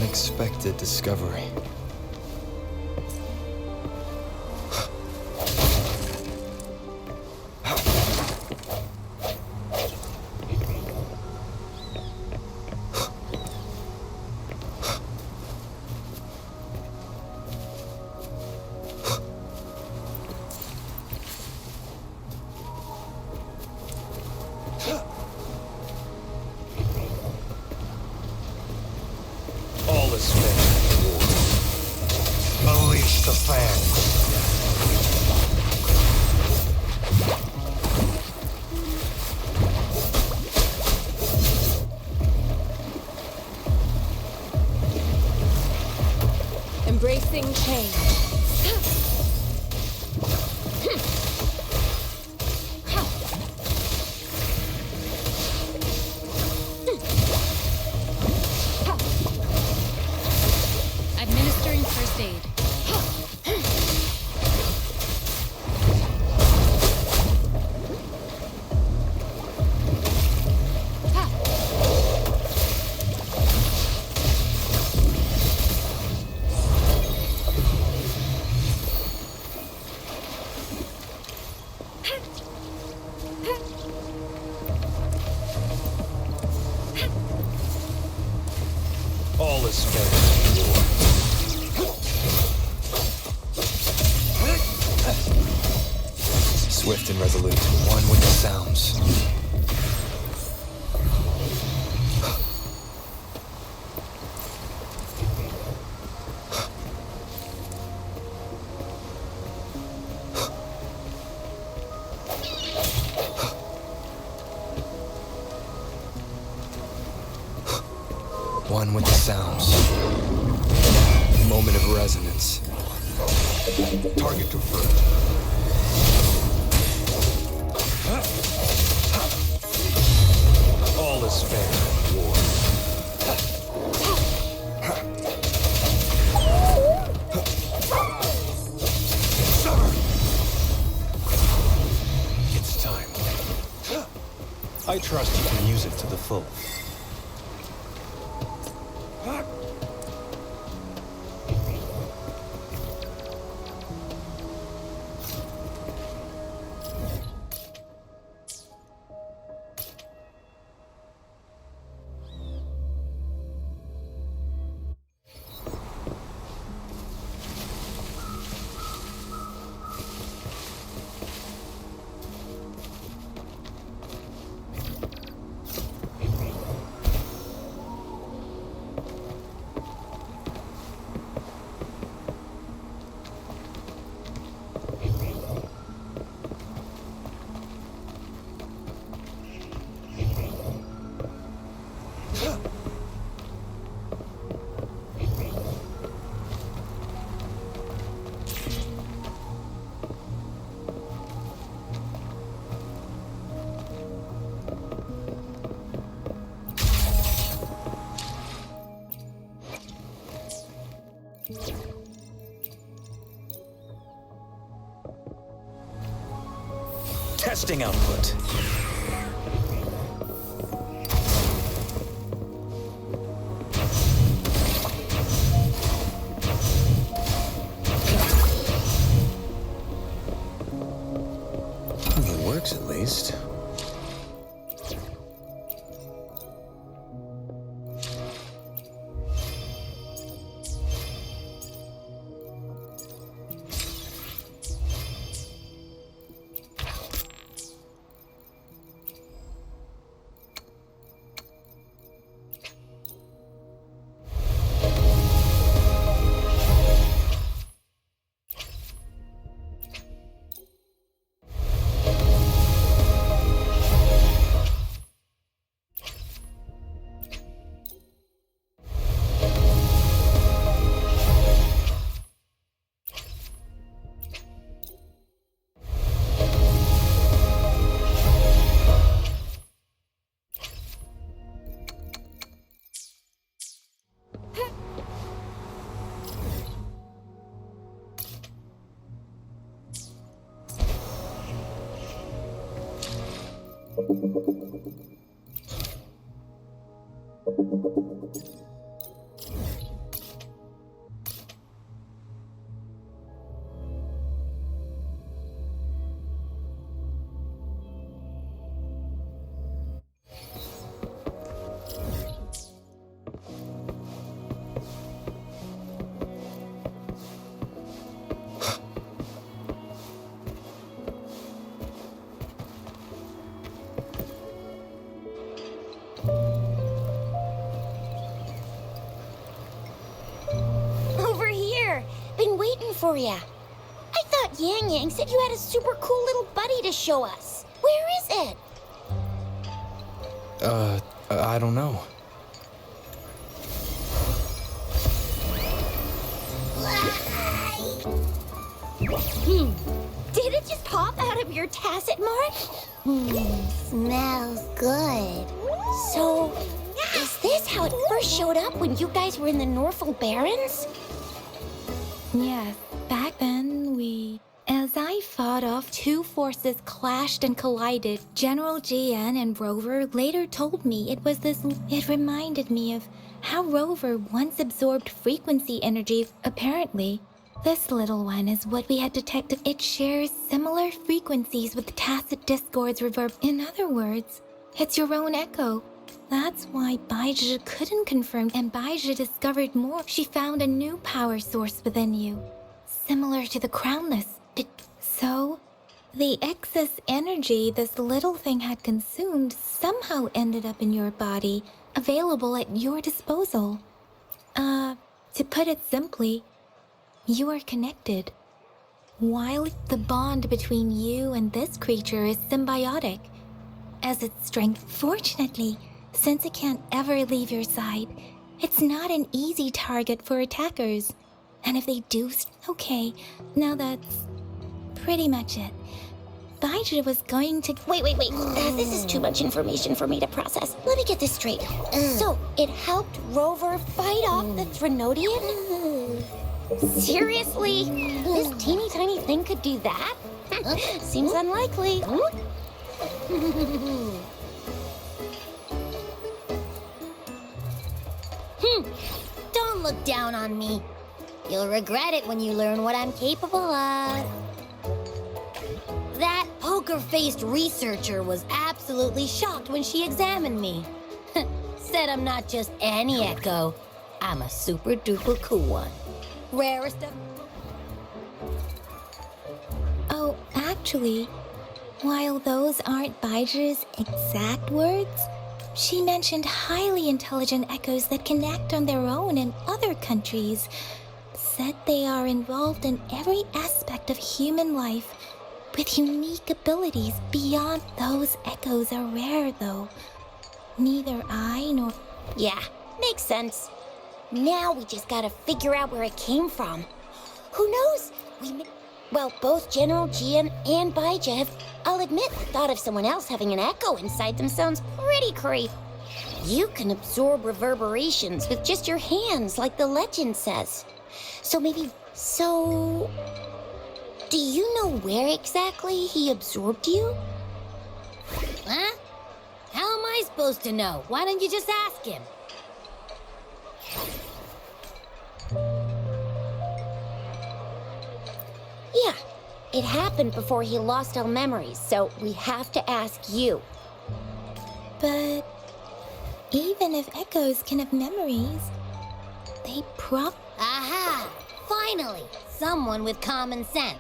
unexpected discovery. All is fair. Unleash the fangs. Embracing change. Administering first aid. All is fair. Swift and resolute, one with the sounds. One with the sounds. Moment of resonance. Target confirmed. All is fair in war. It's time. I trust you can use it to the full. Testing output. It works at least. ya. I thought Yang Yang said you had a super cool little buddy to show us. Where is it? I don't know. Did it just pop out of your tacit mark? Smells good. So, is this how it first showed up when you guys were in the Norfolk Barrens? Yes, back then As I fought off, two forces clashed and collided. General GN and Rover later told me it reminded me of how Rover once absorbed frequency energy, apparently. This little one is what we had detected. It shares similar frequencies with the tacit discord's reverb. In other words, it's your own echo. That's why Baizhi couldn't confirm, and Baizhi discovered more. She found a new power source within you, similar to the crownless. So, the excess energy this little thing had consumed somehow ended up in your body, available at your disposal. To put it simply, you are connected. While the bond between you and this creature is symbiotic, as its strength, fortunately, since it can't ever leave your side, it's not an easy target for attackers. And if they do, okay, now that's pretty much it. Baizhi was going to... Wait. This is too much information for me to process. Let me get this straight. So, it helped Rover fight off the Threnodian? Seriously? This teeny tiny thing could do that? Seems unlikely. Don't look down on me. You'll regret it when you learn what I'm capable of. That poker-faced researcher was absolutely shocked when she examined me. Said I'm not just any echo. I'm a super-duper cool one. Rarest of... Oh, actually, while those aren't Baizhi's exact words, she mentioned highly intelligent echoes that can act on their own in other countries. Said they are involved in every aspect of human life, with unique abilities beyond those echoes are rare, though. Neither I nor... Yeah, makes sense. Now we just gotta figure out where it came from. Who knows? Well, both General Jian and Baizhi have... I'll admit, the thought of someone else having an echo inside them sounds pretty creepy. You can absorb reverberations with just your hands, like the legend says. So... Do you know where exactly he absorbed you? Huh? How am I supposed to know? Why don't you just ask him? Yeah, it happened before he lost all memories, so we have to ask you. But even if echoes can have memories, they Aha! Finally, someone with common sense.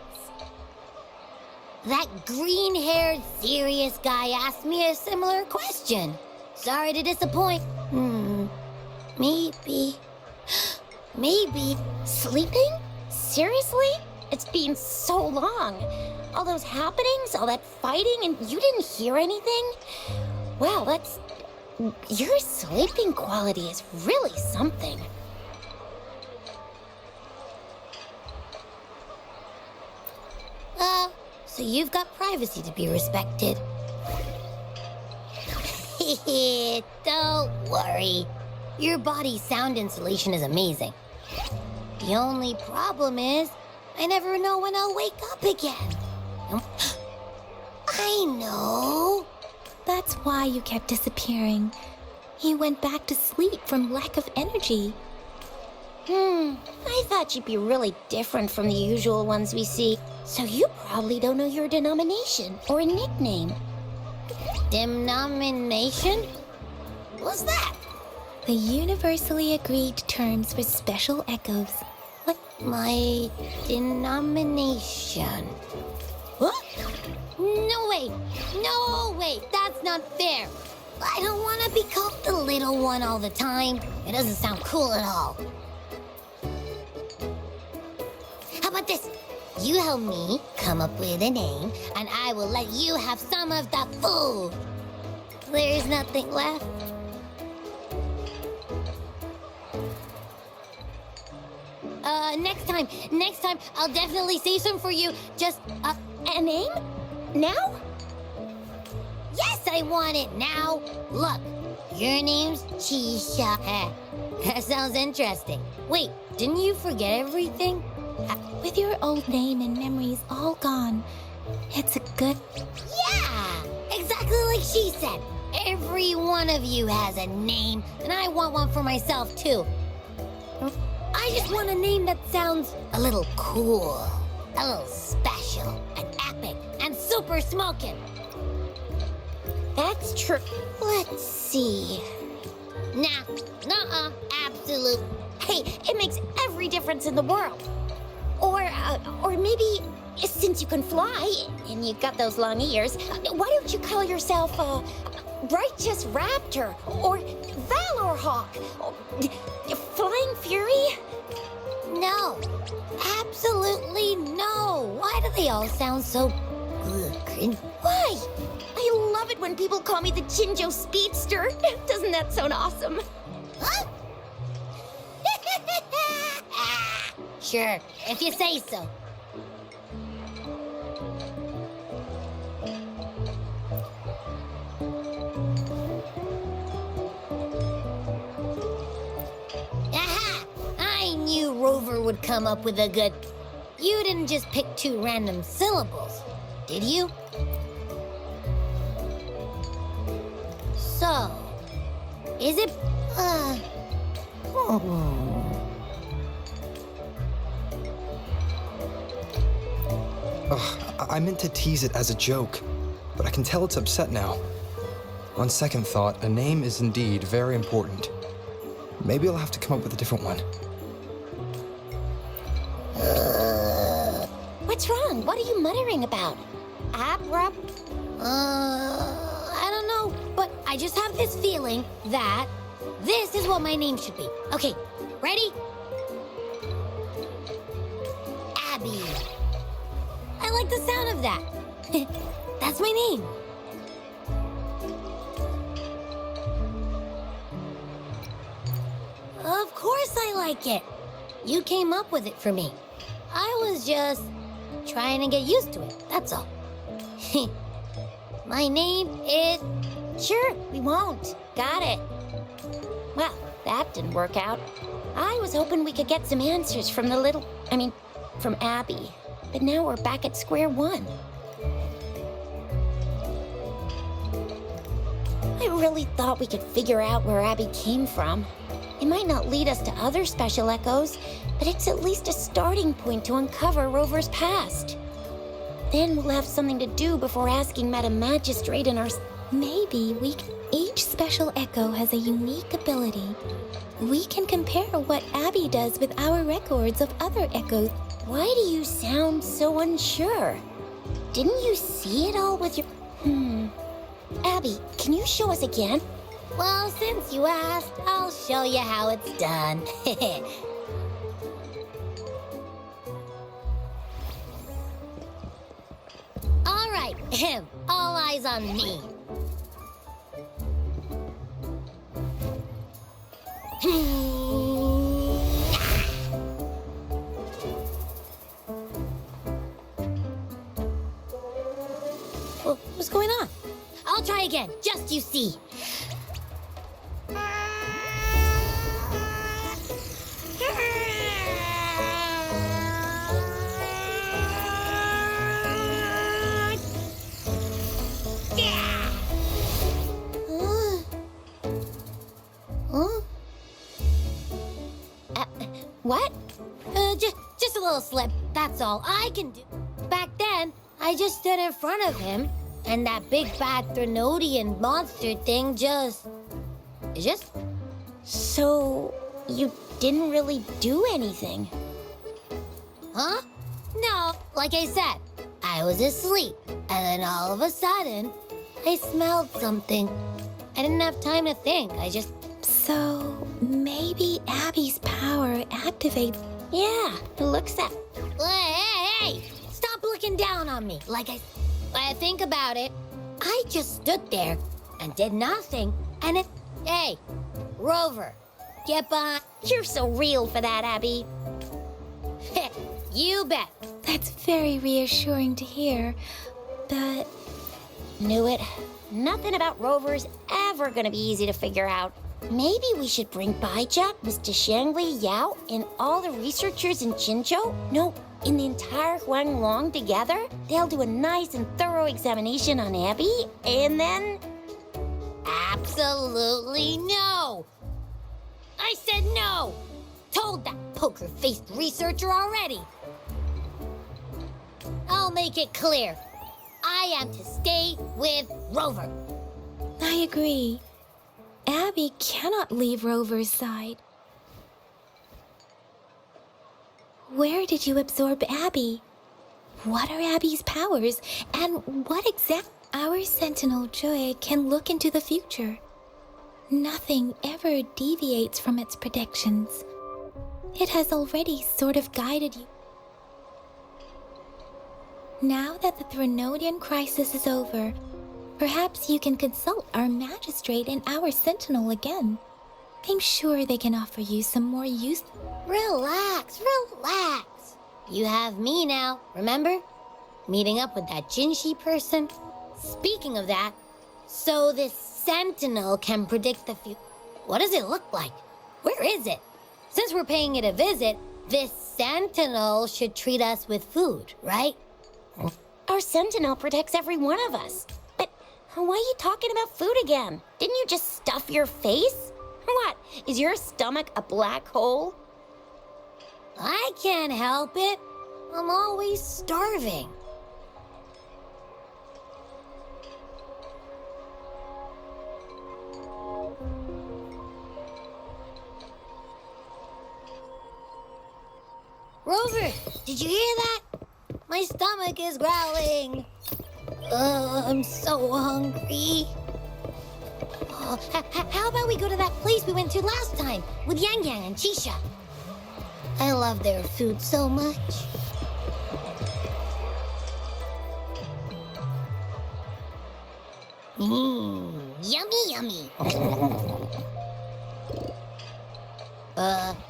That green-haired, serious guy asked me a similar question. Sorry to disappoint. Maybe... Sleeping? Seriously? It's been so long. All those happenings, all that fighting, and you didn't hear anything? Wow, that's... Your sleeping quality is really something. So you've got privacy to be respected. Don't worry. Your body's sound insulation is amazing. The only problem is, I never know when I'll wake up again. I know. That's why you kept disappearing. You went back to sleep from lack of energy. I thought you'd be really different from the usual ones we see. So you probably don't know your denomination or a nickname. Denomination? What's that? The universally agreed terms for special echoes. What? My denomination. What? No way, that's not fair. I don't want to be called the little one all the time. It doesn't sound cool at all. How about this? you help me come up with a name, and I will let you have some of the food. There's nothing left. Next time, I'll definitely save some for you. Just, a name? Now? Yes, I want it now. Look, your name's Chisha. That sounds interesting. Wait, didn't you forget everything? With your old name and memories all gone, it's a good... Yeah, exactly like she said. Every one of you has a name, and I want one for myself, too. I just want a name that sounds a little cool, a little special, and epic, and super smoking. That's true. Let's see. Nah, absolute. Hey, it makes every difference in the world. Or maybe, since you can fly, and you've got those long ears, why don't you call yourself, Righteous Raptor, or Valor Hawk, or Flying Fury? No, absolutely no. Why do they all sound so cringe? Why? I love it when people call me the Jinjo Speedster. Doesn't that sound awesome? Huh? Sure, if you say so. Aha! I knew Rover would come up with a good... You didn't just pick two random syllables, did you? So, is it... I meant to tease it as a joke, but I can tell it's upset now. On second thought, a name is indeed very important. Maybe I'll have to come up with a different one. What's wrong? What are you muttering about? Abrupt? I don't know, but I just have this feeling that this is what my name should be. Okay, ready? Abby. I like the sound of that. That's my name. Of course I like it. You came up with it for me. I was just trying to get used to it, that's all. My name is... Sure, we won't. Got it. Well, that didn't work out. I was hoping we could get some answers from from Abby. But now we're back at square one. I really thought we could figure out where Abby came from. It might not lead us to other special echoes, but it's at least a starting point to uncover Rover's past. Then we'll have something to do before asking Madam Magistrate and our... Maybe each special echo has a unique ability. We can compare what Abby does with our records of other echoes. Why do you sound so unsure? Didn't you see it all with your... Abby, can you show us again? Well, since you asked, I'll show you how it's done. All right, all eyes on me. What's going on? I'll try again, just you see. What? Just a little slip, that's all I can do. Back then, I just stood in front of him, and that big bad Threnodian monster thing just... So, you didn't really do anything? Huh? No, like I said, I was asleep, and then all of a sudden, I smelled something. I didn't have time to think, So, maybe Abby's power activates... Yeah, it looks that... Hey! looking down on me, like I think about it. I just stood there and did nothing, and it... Hey, Rover, get by. You're so real for that, Abby. You bet. That's very reassuring to hear, but... Knew it. Nothing about Rover's ever gonna be easy to figure out. Maybe we should bring Baija, Mr. Changli, Yao, and all the researchers in Jinzhou? No, in the entire Huanglong together? They'll do a nice and thorough examination on Abby, and then... Absolutely no! I said no! Told that poker-faced researcher already! I'll make it clear. I am to stay with Rover. I agree. Abby cannot leave Rover's side. Where did you absorb Abby? What are Abby's powers, and what exact... Our Sentinel Joy can look into the future. Nothing ever deviates from its predictions. It has already sort of guided you. Now that the Threnodian crisis is over, perhaps you can consult our magistrate and our sentinel again. I'm sure they can offer you some more use. Relax, relax. You have me now, remember? Meeting up with that Jinshi person. Speaking of that, so this sentinel can predict the future. What does it look like? Where is it? Since we're paying it a visit, this sentinel should treat us with food, right? Our sentinel protects every one of us. But why are you talking about food again? Didn't you just stuff your face? What, is your stomach a black hole? I can't help it. I'm always starving. Rover, did you hear that? My stomach is growling. I'm so hungry. How about we go to that place we went to last time with Yang Yang and Chisha? I love their food so much. Yummy, yummy.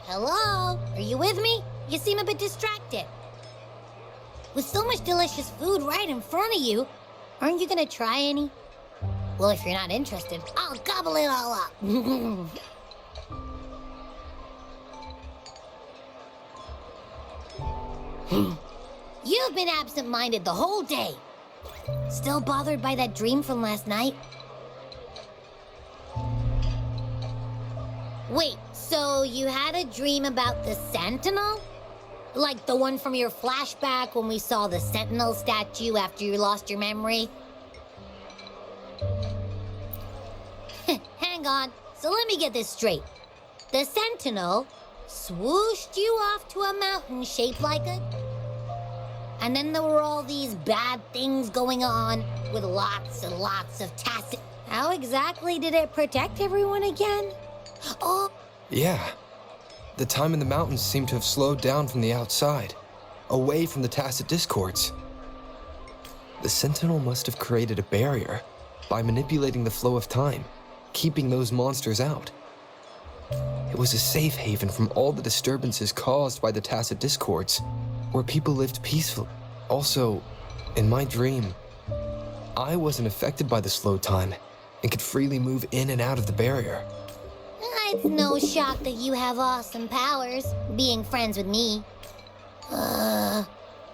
Hello? Are you with me? You seem a bit distracted. With so much delicious food right in front of you, aren't you gonna try any? Well, if you're not interested, I'll gobble it all up. You've been absent-minded the whole day. Still bothered by that dream from last night? Wait, so you had a dream about the Sentinel? Like the one from your flashback when we saw the Sentinel statue after you lost your memory? Hang on, so let me get this straight. The Sentinel swooshed you off to a mountain shaped like a... And then there were all these bad things going on with lots and lots of tacit... How exactly did it protect everyone again? Oh... Yeah. The time in the mountains seemed to have slowed down from the outside, away from the tacit discords. The Sentinel must have created a barrier by manipulating the flow of time, keeping those monsters out. It was a safe haven from all the disturbances caused by the tacit discords, where people lived peacefully. Also, in my dream, I wasn't affected by the slow time and could freely move in and out of the barrier. It's no shock that you have awesome powers, being friends with me. What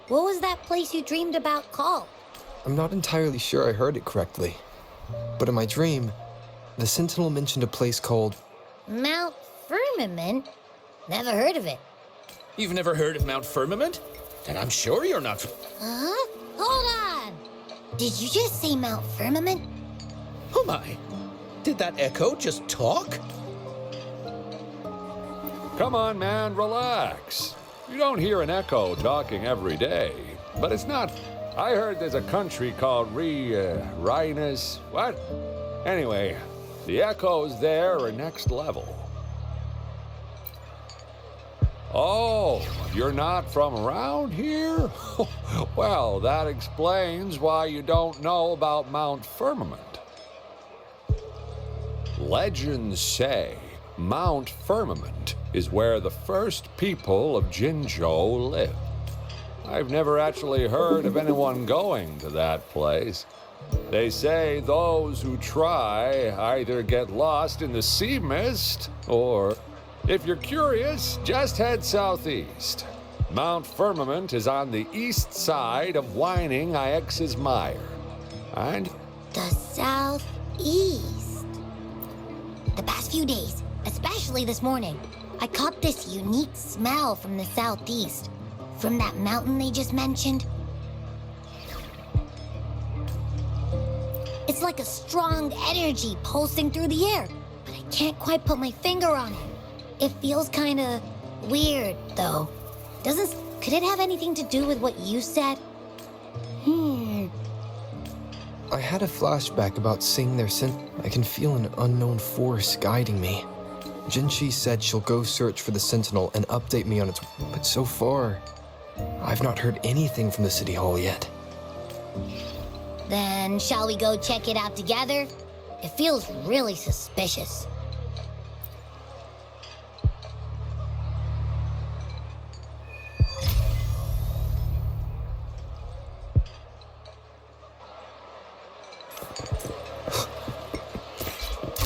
was that place you dreamed about called? I'm not entirely sure I heard it correctly, but in my dream, the Sentinel mentioned a place called... Mount Firmament? Never heard of it. You've never heard of Mount Firmament? Then I'm sure you're not... Huh? Hold on! Did you just say Mount Firmament? Oh my! Did that echo just talk? Come on, man, relax. You don't hear an echo talking every day, but it's not... I heard there's a country called Rhinus... What? Anyway, the echoes there are next level. Oh, you're not from around here? Well, that explains why you don't know about Mount Firmament. Legends say Mount Firmament is where the first people of Jinzhou lived. I've never actually heard of anyone going to that place. They say those who try either get lost in the sea mist, or, if you're curious, just head southeast. Mount Firmament is on the east side of Whining Ix's Mire. And The southeast. The past few days, especially this morning, I caught this unique smell from the southeast. From that mountain they just mentioned. It's like a strong energy pulsing through the air, but I can't quite put my finger on it. It feels kinda weird, though. Could it have anything to do with what you said? I had a flashback about seeing their I can feel an unknown force guiding me. Jinchi said she'll go search for the Sentinel and update me on its... But so far, I've not heard anything from the City Hall yet. Then shall we go check it out together? It feels really suspicious.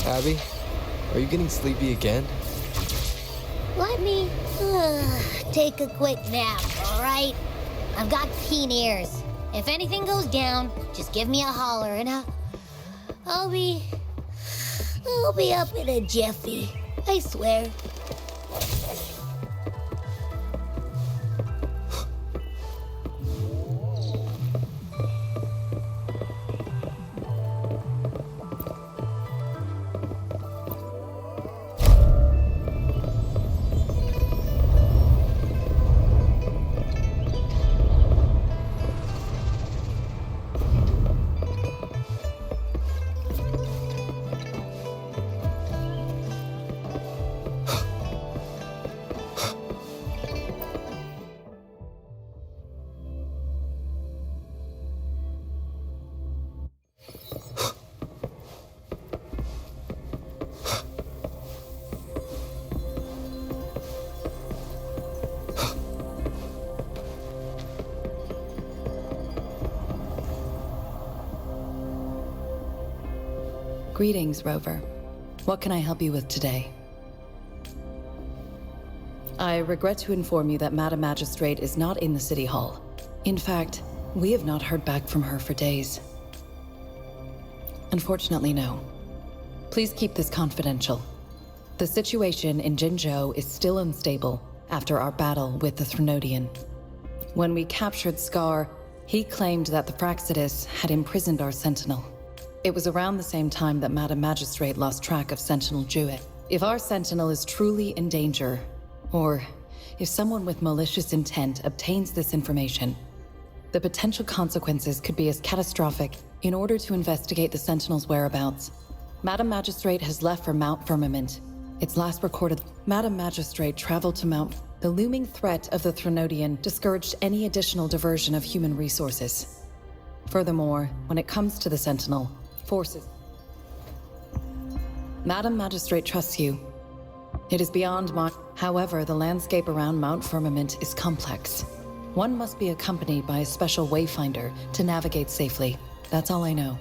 Abby, are you getting sleepy again? Let me take a quick nap, all right? I've got keen ears. If anything goes down, just give me a holler and I'll be up in a jiffy. I swear. Greetings, Rover. What can I help you with today? I regret to inform you that Madam Magistrate is not in the City Hall. In fact, we have not heard back from her for days. Unfortunately, no. Please keep this confidential. The situation in Jinzhou is still unstable after our battle with the Threnodian. When we captured Scar, he claimed that the Fraxidus had imprisoned our Sentinel. It was around the same time that Madam Magistrate lost track of Sentinel Jewett. If our Sentinel is truly in danger, or if someone with malicious intent obtains this information, the potential consequences could be as catastrophic. In order to investigate the Sentinel's whereabouts, Madam Magistrate has left for Mount Firmament. Its last recorded Madam Magistrate traveled to Mount. The looming threat of the Threnodian discouraged any additional diversion of human resources. Furthermore, when it comes to the Sentinel, forces. Madam Magistrate trusts you. It is beyond my... However, the landscape around Mount Firmament is complex. One must be accompanied by a special wayfinder to navigate safely. That's all I know.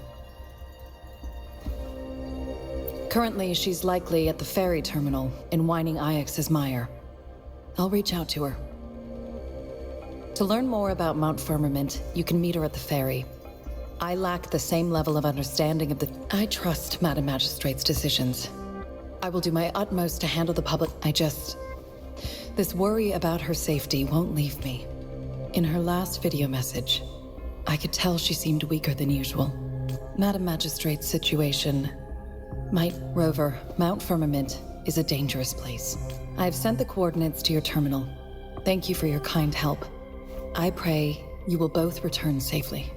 Currently, she's likely at the ferry terminal in Whining Ix's Mire. I'll reach out to her. To learn more about Mount Firmament, you can meet her at the ferry. I lack the same level of understanding of the... I trust Madam Magistrate's decisions. I will do my utmost to handle the public. This worry about her safety won't leave me. In her last video message, I could tell she seemed weaker than usual. Madam Magistrate's situation might... Rover, Mount Firmament is a dangerous place. I have sent the coordinates to your terminal. Thank you for your kind help. I pray you will both return safely.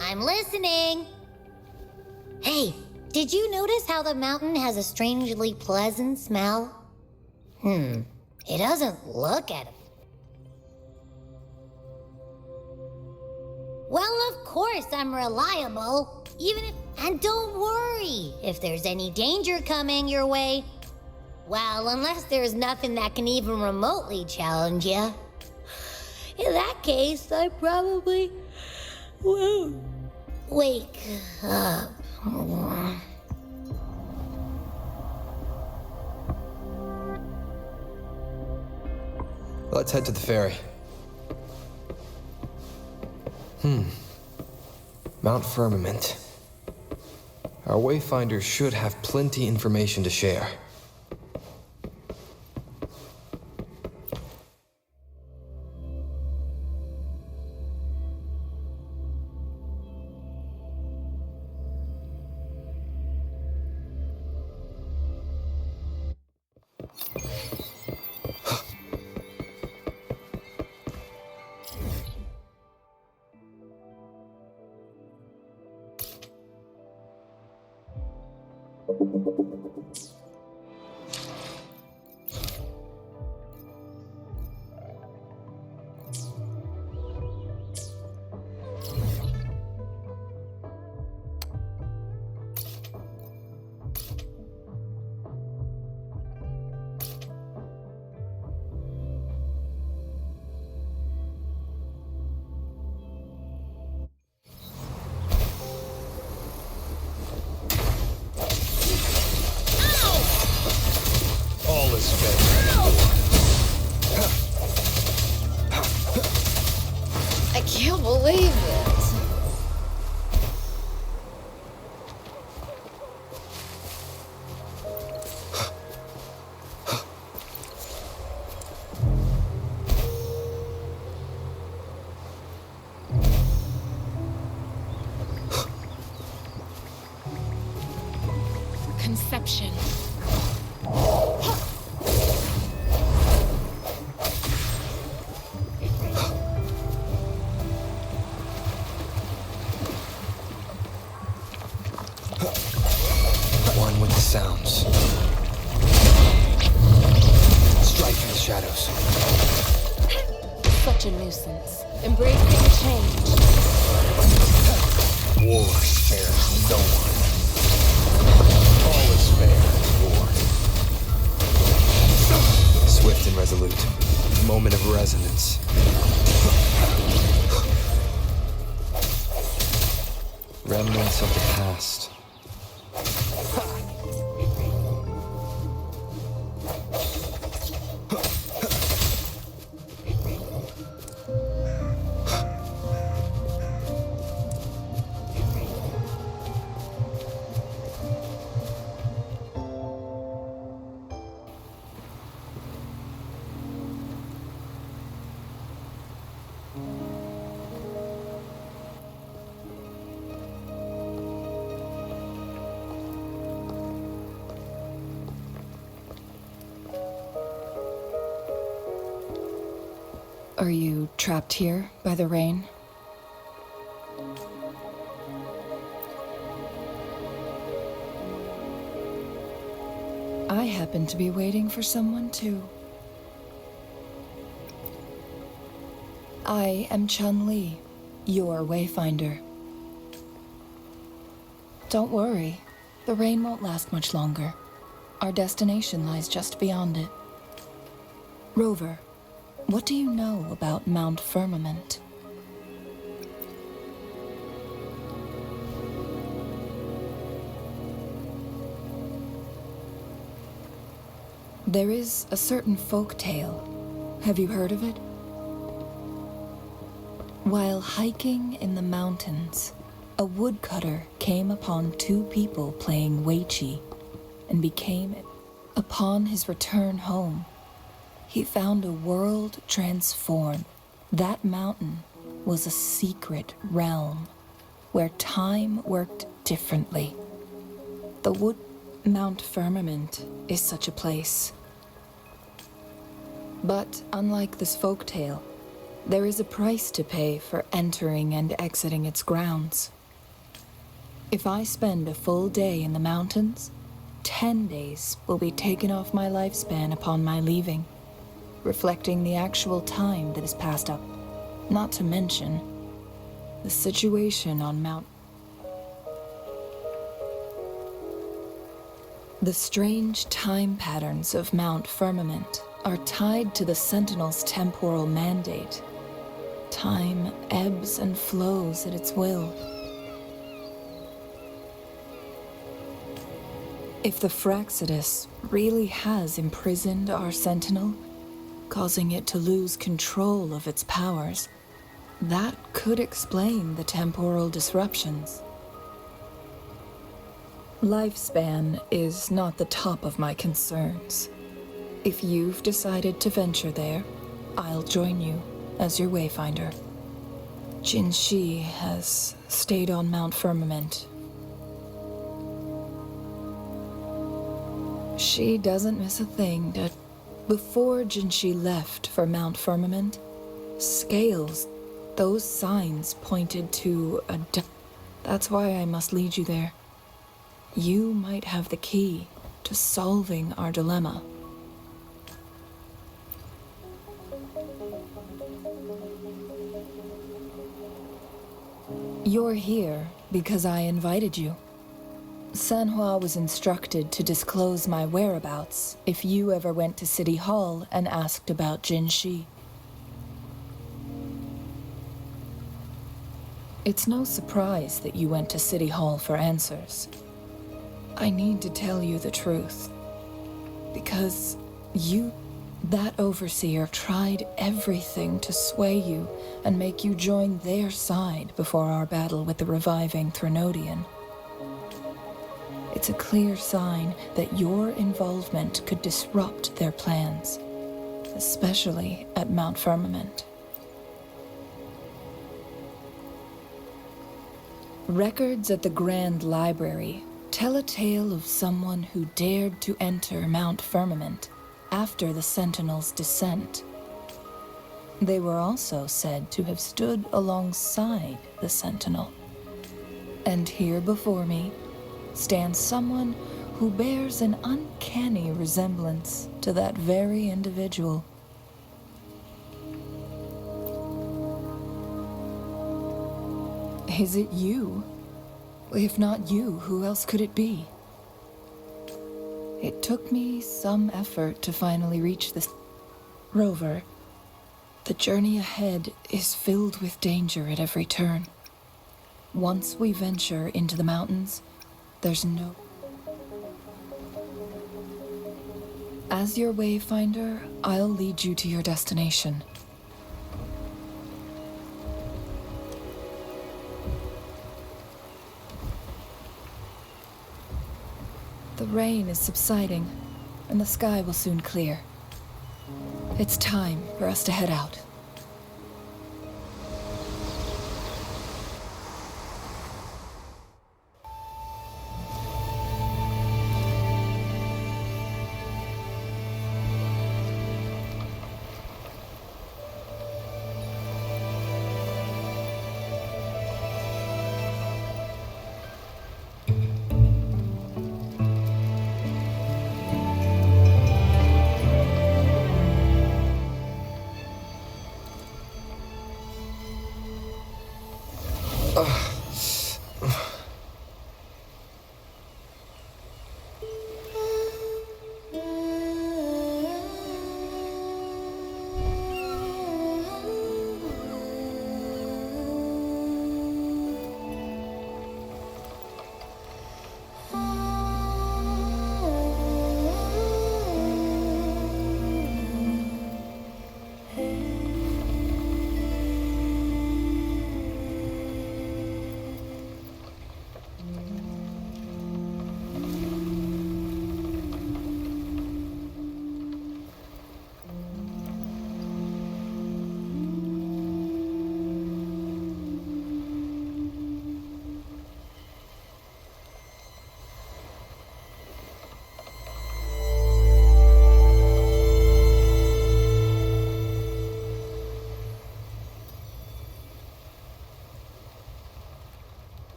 I'm listening. Hey, Did you notice how the mountain has a strangely pleasant smell? It doesn't look at it. Well, of course I'm reliable. And don't worry if there's any danger coming your way. Well, unless there's nothing that can even remotely challenge you. In that case, I probably won't wake up. Let's head to the ferry. Mount Firmament. Our wayfinder should have plenty information to share. All is fair. I can't believe it. Conception. One with the sounds. Strike in the shadows. Such a nuisance. Embracing change. War spares no one. All is fair in war. Swift and resolute. Moment of resonance. Remnants of the past. Are you trapped here by the rain? I happen to be waiting for someone too. I am Changli, your wayfinder. Don't worry, the rain won't last much longer. Our destination lies just beyond it. Rover, what do you know about Mount Firmament? There is a certain folk tale. Have you heard of it? While hiking in the mountains, a woodcutter came upon two people playing weiqi and became it. Upon his return home, he found a world transformed. That mountain was a secret realm where time worked differently. Mount Firmament is such a place. But unlike this folktale, there is a price to pay for entering and exiting its grounds. If I spend a full day in the mountains, 10 days will be taken off my lifespan upon my leaving, reflecting the actual time that has passed up. Not to mention the situation on Mount. The strange time patterns of Mount Firmament are tied to the Sentinel's temporal mandate. Time ebbs and flows at its will. If the Fraxidus really has imprisoned our Sentinel, causing it to lose control of its powers, that could explain the temporal disruptions. Lifespan is not the top of my concerns. If you've decided to venture there, I'll join you as your wayfinder. Jinshi has stayed on Mount Firmament. She doesn't miss a thing. Before Jinshi left for Mount Firmament, scales, those signs pointed to a That's why I must lead you there. You might have the key to solving our dilemma. You're here because I invited you. Sanhua was instructed to disclose my whereabouts if you ever went to City Hall and asked about Jinshi. It's no surprise that you went to City Hall for answers. I need to tell you the truth. Because that overseer, tried everything to sway you and make you join their side before our battle with the reviving Threnodian. It's a clear sign that your involvement could disrupt their plans, especially at Mount Firmament. Records at the Grand Library tell a tale of someone who dared to enter Mount Firmament after the Sentinel's descent. They were also said to have stood alongside the Sentinel. And here before me stands someone who bears an uncanny resemblance to that very individual. Is it you? If not you, who else could it be? It took me some effort to finally reach this. Rover, the journey ahead is filled with danger at every turn. Once we venture into the mountains, there's no... As your wayfinder, I'll lead you to your destination. The rain is subsiding, and the sky will soon clear. It's time for us to head out.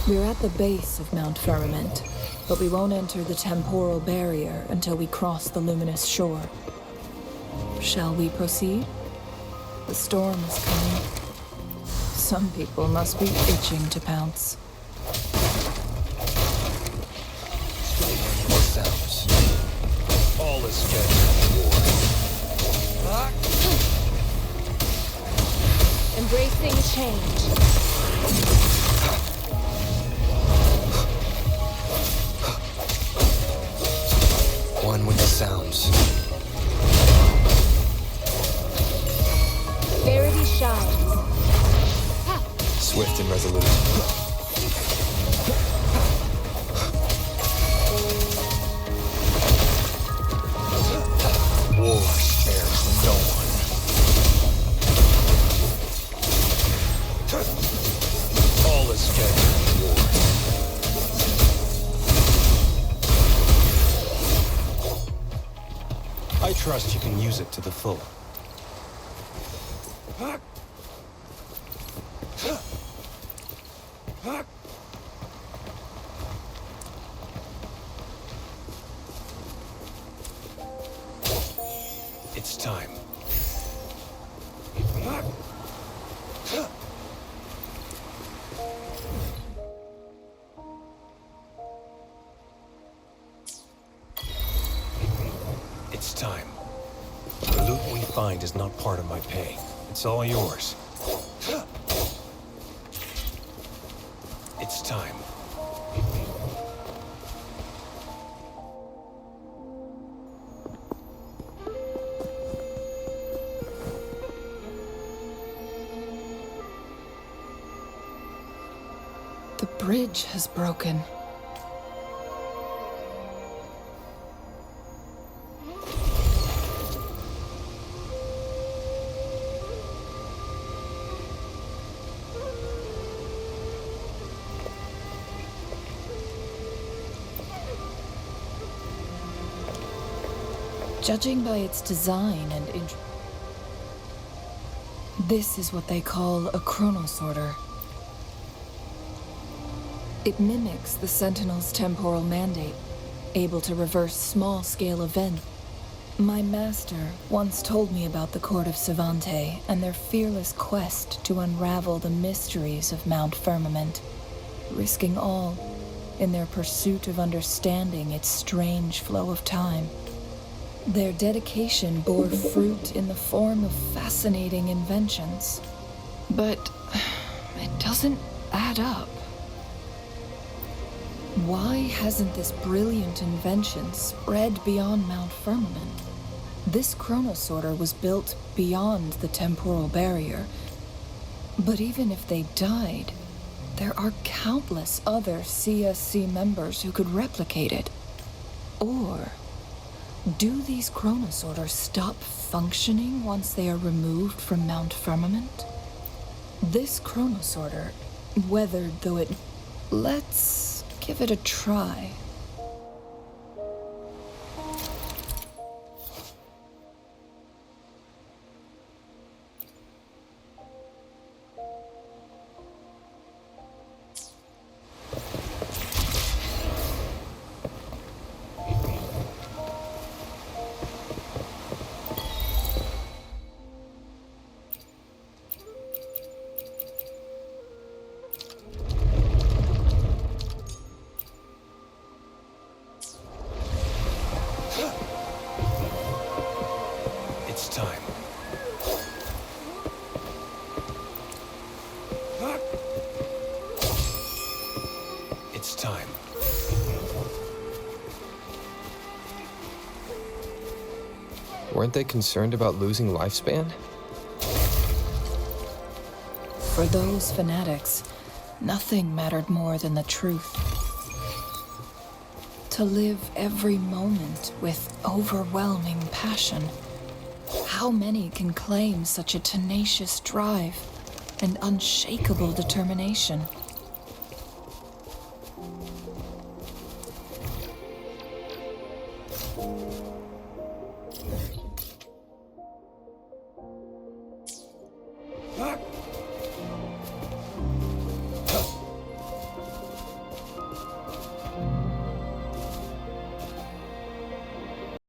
We're at the base of Mount Firmament, but we won't enter the temporal barrier until we cross the luminous shore. Shall we proceed? The storm is coming. Some people must be itching to pounce. More sounds. All is scheduled war. Embracing change. One with the sounds. Verity shines. Swift and resolute. War spares no one. All is scheduled war. I trust you can use it to the full. It's time. It's time. The loot we find is not part of my pay. It's all yours. It's time. The bridge has broken. Judging by its design and this is what they call a chronosorter. It mimics the Sentinel's temporal mandate, able to reverse small-scale events. My master once told me about the Court of Savante and their fearless quest to unravel the mysteries of Mount Firmament, risking all in their pursuit of understanding its strange flow of time. Their dedication bore fruit in the form of fascinating inventions. But it doesn't add up. Why hasn't this brilliant invention spread beyond Mount Firmament? This chronosorter was built beyond the temporal barrier. But even if they died, there are countless other CSC members who could replicate it. Or do these chronosorters stop functioning once they are removed from Mount Firmament? This chronosorter, weathered though it... Let's give it a try. It's time. It's time. Weren't they concerned about losing lifespan? For those fanatics, nothing mattered more than the truth. To live every moment with overwhelming passion. How many can claim such a tenacious drive and unshakable determination?